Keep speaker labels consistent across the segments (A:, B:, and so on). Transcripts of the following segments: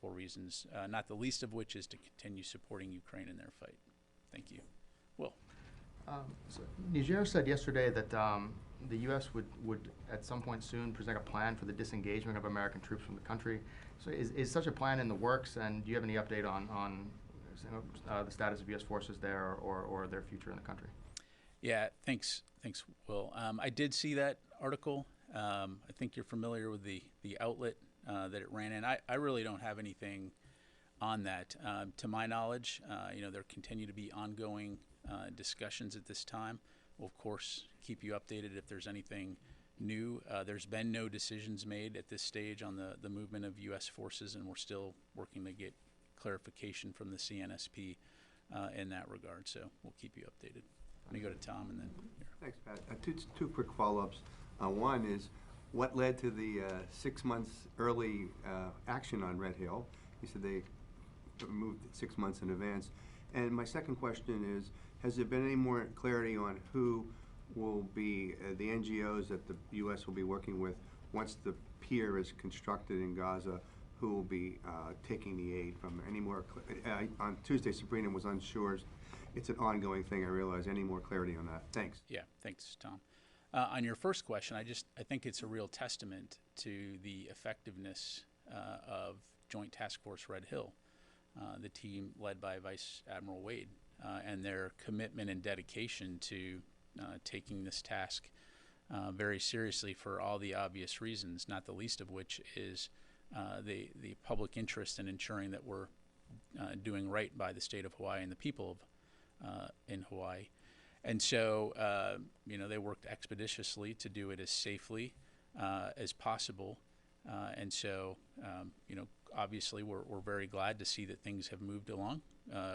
A: multiple reasons, not the least of which is to continue supporting Ukraine in their fight. Thank you. Will.
B: So Niger said yesterday that the U.S. would at some point soon present a plan for the disengagement of American troops from the country. So is such a plan in the works, and do you have any update on the status of U.S. forces there or their future in the country?
A: Yeah, thanks, Will. I did see that article. I think you're familiar with the outlet that it ran in. I really don't have anything on that. To my knowledge, there continue to be ongoing discussions at this time. We'll, of course, keep you updated if there's anything new. There's been no decisions made at this stage on the movement of U.S. forces, and we're still working to get clarification from the CNSP in that regard. So we'll keep you updated. Let me go to Tom and then here.
C: Thanks, Pat. Two quick follow-ups. One is, what led to the 6 months early action on Red Hill? You said they moved 6 months in advance. And my second question is, has there been any more clarity on who will be the NGOs that the U.S. will be working with once the pier is constructed in Gaza? Who will be taking the aid from? Any more? On Tuesday, Sabrina was unsure. It's an ongoing thing, I realize. Any more clarity on that? Thanks.
A: Yeah, thanks, Tom. On your first question, I think it's a real testament to the effectiveness of Joint Task Force Red Hill, the team led by Vice Admiral Wade, and their commitment and dedication to taking this task very seriously for all the obvious reasons, not the least of which is the public interest in ensuring that we're doing right by the state of Hawaii and the people in Hawaii. And so, they worked expeditiously to do it as safely as possible. And so, obviously we're very glad to see that things have moved along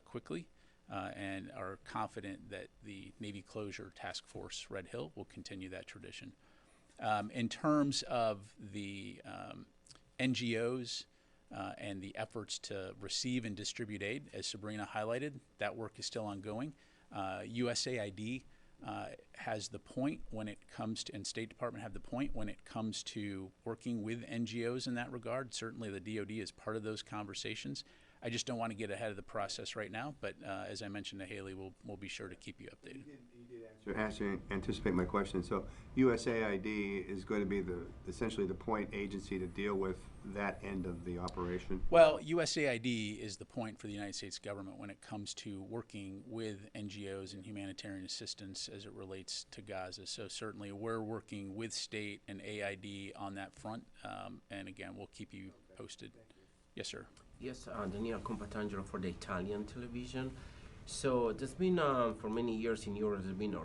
A: quickly and are confident that the Navy Closure Task Force Red Hill will continue that tradition. In terms of the NGOs and the efforts to receive and distribute aid, as Sabrina highlighted, that work is still ongoing. USAID has the point when it comes to, and State Department have the point when it comes to working with NGOs in that regard. Certainly the DoD is part of those conversations. I just don't want to get ahead of the process right now, but as I mentioned to Haley, we'll be sure to keep you updated.
C: You did anticipate my question. So USAID is going to be essentially the point agency to deal with that end of the operation?
A: Well, USAID is the point for the United States government when it comes to working with NGOs and humanitarian assistance as it relates to Gaza. So certainly we're working with state and AID on that front. And again, we'll keep you posted. Yes, sir.
D: Yes, Daniel Compatangelo for the Italian television. So there's been, for many years in Europe, there's been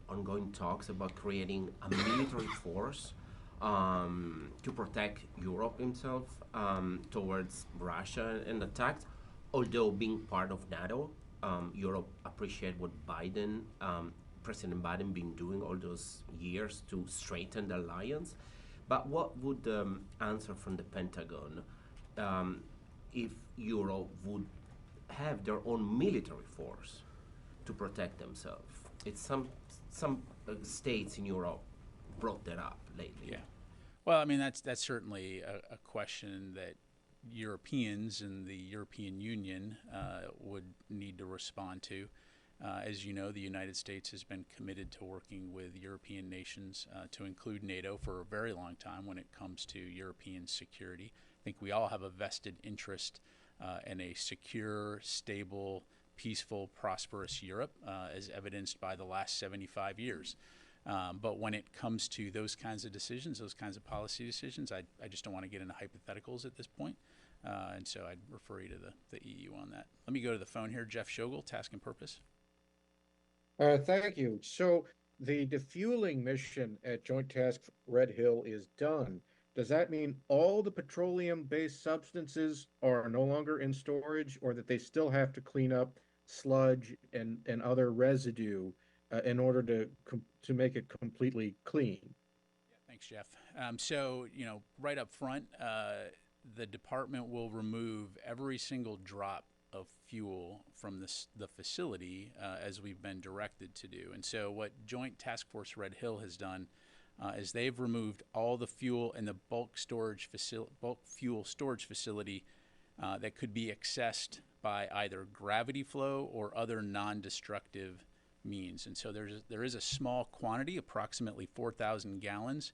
D: ongoing talks about creating a military force to protect Europe itself towards Russia and attacks. Although being part of NATO, Europe appreciate what President Biden been doing all those years to strengthen the alliance. But what would the answer from the Pentagon if Europe would have their own military force to protect themselves? It's some states in Europe brought that up lately.
A: Yeah. Well, I mean, that's certainly a question that Europeans and the European Union would need to respond to. As you know, the United States has been committed to working with European nations to include NATO for a very long time when it comes to European security. I think we all have a vested interest in a secure, stable, peaceful, prosperous Europe, as evidenced by the last 75 years. But when it comes to those kinds of decisions, those kinds of policy decisions, I just don't want to get into hypotheticals at this point. And so I'd refer you to the EU on that. Let me go to the phone here. Jeff Shogel, Task and Purpose.
E: Thank you. So the defueling mission at Joint Task Red Hill is done. Does that mean all the petroleum-based substances are no longer in storage, or that they still have to clean up sludge and other residue in order to make it completely clean?
A: Yeah, thanks, Jeff. So, right up front, the department will remove every single drop of fuel from the facility as we've been directed to do. And so what Joint Task Force Red Hill has done is they've removed all the fuel in the bulk fuel storage facility that could be accessed by either gravity flow or other non-destructive means. And so there is a small quantity, approximately 4,000 gallons,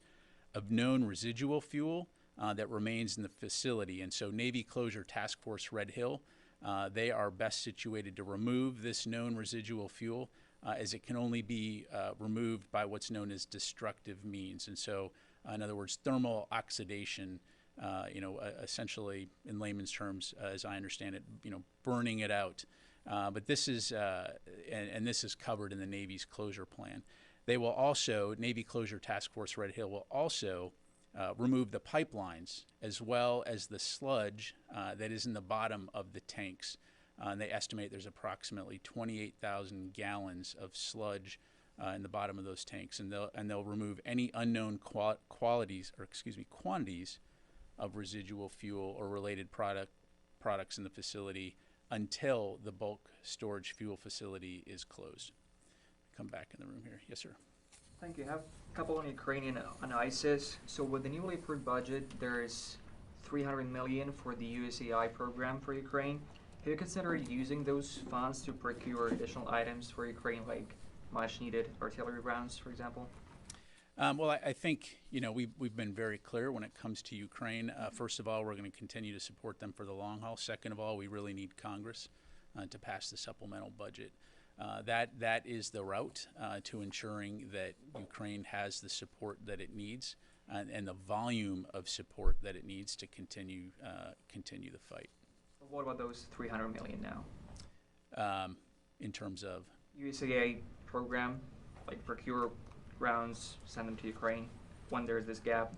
A: of known residual fuel that remains in the facility. And so Navy Closure Task Force Red Hill, they are best situated to remove this known residual fuel, as it can only be removed by what's known as destructive means. And so, in other words, thermal oxidation, essentially in layman's terms, as I understand it, burning it out. But this is, and this is covered in the Navy's closure plan. They will also, Navy Closure Task Force Red Hill will also remove the pipelines as well as the sludge that is in the bottom of the tanks. And they estimate there's approximately 28,000 gallons of sludge in the bottom of those tanks, and they'll remove any unknown quantities of residual fuel or related products in the facility until the bulk storage fuel facility is closed. Come back in the room here. Yes, sir.
F: Thank you. I have a couple on Ukraine and on ISIS. So with the newly approved budget, there is $300 million for the USAI program for Ukraine. Have you considered using those funds to procure additional items for Ukraine, like much needed artillery rounds, for example?
A: Well, I think we've been very clear when it comes to Ukraine. First of all, we're going to continue to support them for the long haul. Second of all, we really need Congress to pass the supplemental budget. That is the route to ensuring that Ukraine has the support that it needs and the volume of support that it needs to continue the fight.
F: What about those $300 million now?
A: In terms of
F: USAA program, like procure rounds, send them to Ukraine when there's this gap.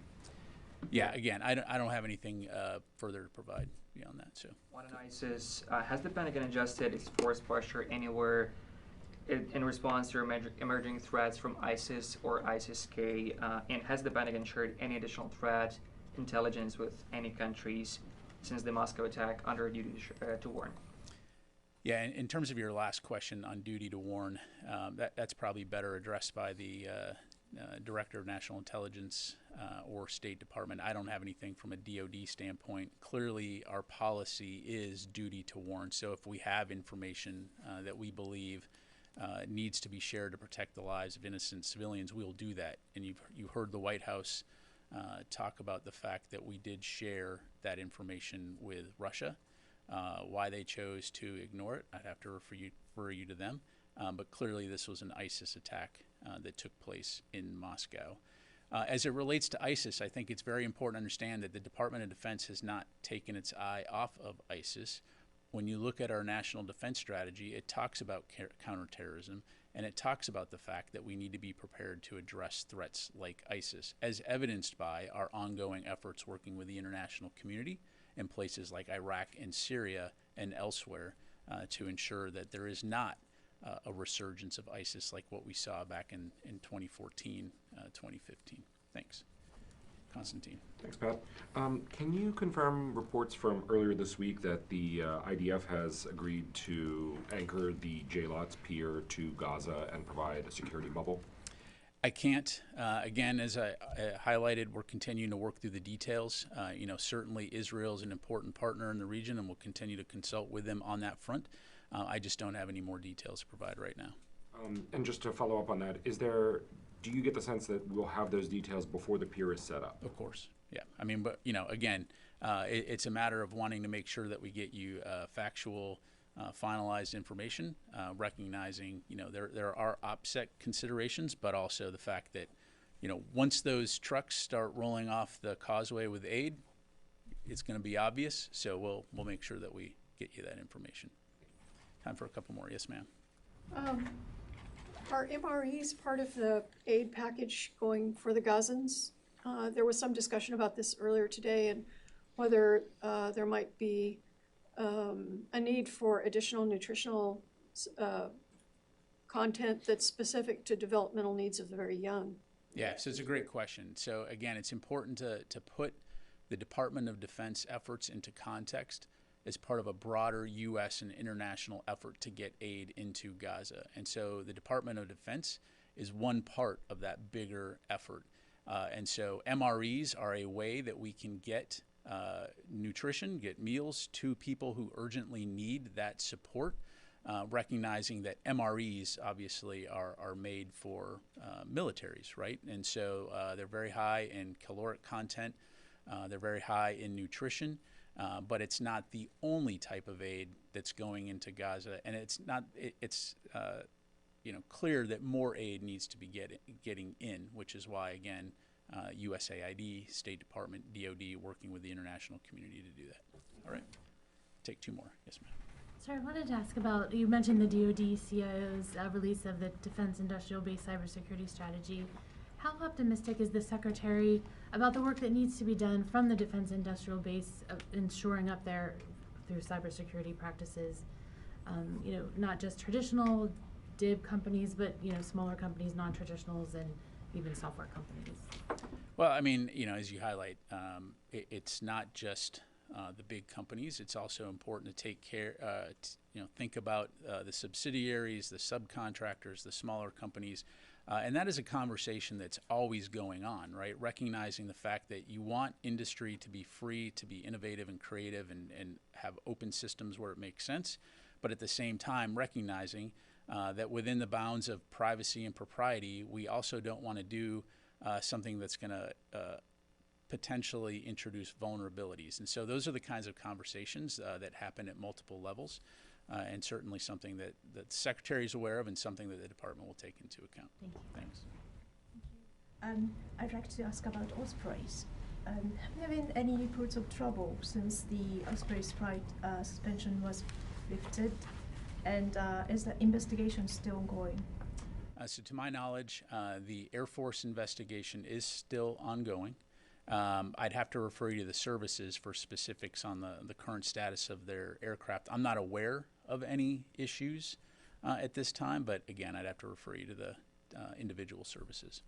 A: Yeah, again, I don't have anything further to provide beyond that. So
F: One on ISIS, has the Pentagon adjusted its force posture anywhere in response to emerging threats from ISIS or ISIS-K? And has the Pentagon shared any additional threat intelligence with any countries since the Moscow attack under duty to warn?
A: yeah, in terms of your last question on duty to warn, that's probably better addressed by the Director of National Intelligence or State Department. I don't have anything from a DoD standpoint. Clearly, our policy is duty to warn. So if we have information that we believe needs to be shared to protect the lives of innocent civilians, we'll do that. And you heard the White House talk about the fact that we did share that information with Russia. Why they chose to ignore it, I'd have to refer you to them. But clearly this was an ISIS attack that took place in Moscow. As it relates to ISIS, I think it's very important to understand that the Department of Defense has not taken its eye off of ISIS. When you look at our national defense strategy, it talks about counterterrorism, and it talks about the fact that we need to be prepared to address threats like ISIS, as evidenced by our ongoing efforts working with the international community in places like Iraq and Syria and elsewhere to ensure that there is not a resurgence of ISIS like what we saw back in 2014, 2015. Thanks. Constantine.
G: Thanks, Pat. Can you confirm reports from earlier this week that the IDF has agreed to anchor the JLOTS pier to Gaza and provide a security bubble?
A: I can't. Again, as I highlighted, we're continuing to work through the details. Certainly Israel is an important partner in the region, and we'll continue to consult with them on that front. I just don't have any more details to provide right now.
G: And just to follow up on that, do you get the sense that we'll have those details before the pier is set up?
A: Of course, yeah. I mean, but again, it's a matter of wanting to make sure that we get you factual, finalized information, recognizing there are OPSEC considerations, but also the fact that once those trucks start rolling off the causeway with aid, it's going to be obvious. So we'll make sure that we get you that information. Time for a couple more. Yes, ma'am.
H: Are MREs part of the aid package going for the Gazans? There was some discussion about this earlier today and whether there might be a need for additional nutritional content that's specific to developmental needs of the very young.
A: Yeah, so it's a great question. So again, it's important to put the Department of Defense efforts into context as part of a broader U.S. and international effort to get aid into Gaza. And so the Department of Defense is one part of that bigger effort. And so MREs are a way that we can get nutrition, get meals to people who urgently need that support, recognizing that MREs obviously are made for militaries, right? And so they're very high in caloric content, they're very high in nutrition, but it's not the only type of aid that's going into Gaza, and it's not. It's clear that more aid needs to be getting in, which is why, again, USAID, State Department, DOD, working with the international community to do that. All right, take two more. Yes, ma'am.
I: Sir, I wanted to ask about, you mentioned the DOD CIO's release of the Defense Industrial Base Cybersecurity Strategy. How optimistic is the Secretary about the work that needs to be done from the Defense Industrial Base in shoring up there through cybersecurity practices? Not just traditional DIB companies, but smaller companies, non-traditionals, and even software companies.
A: Well, I mean, as you highlight, it's not just the big companies. It's also important to take care, think about the subsidiaries, the subcontractors, the smaller companies. And that is a conversation that's always going on, right? Recognizing the fact that you want industry to be free, to be innovative and creative and have open systems where it makes sense. But at the same time, recognizing that within the bounds of privacy and propriety, we also don't want to do something that's going to potentially introduce vulnerabilities. And so those are the kinds of conversations that happen at multiple levels, and certainly something that the Secretary is aware of and something that the Department will take into account.
I: Thank you.
A: Thanks.
J: I'd like to ask about Ospreys. Have there been any reports of trouble since the OSPR Sprite suspension was lifted? And is the investigation still ongoing?
A: So to my knowledge, the Air Force investigation is still ongoing. I'd have to refer you to the services for specifics on the current status of their aircraft. I'm not aware of any issues at this time, but again, I'd have to refer you to the individual services.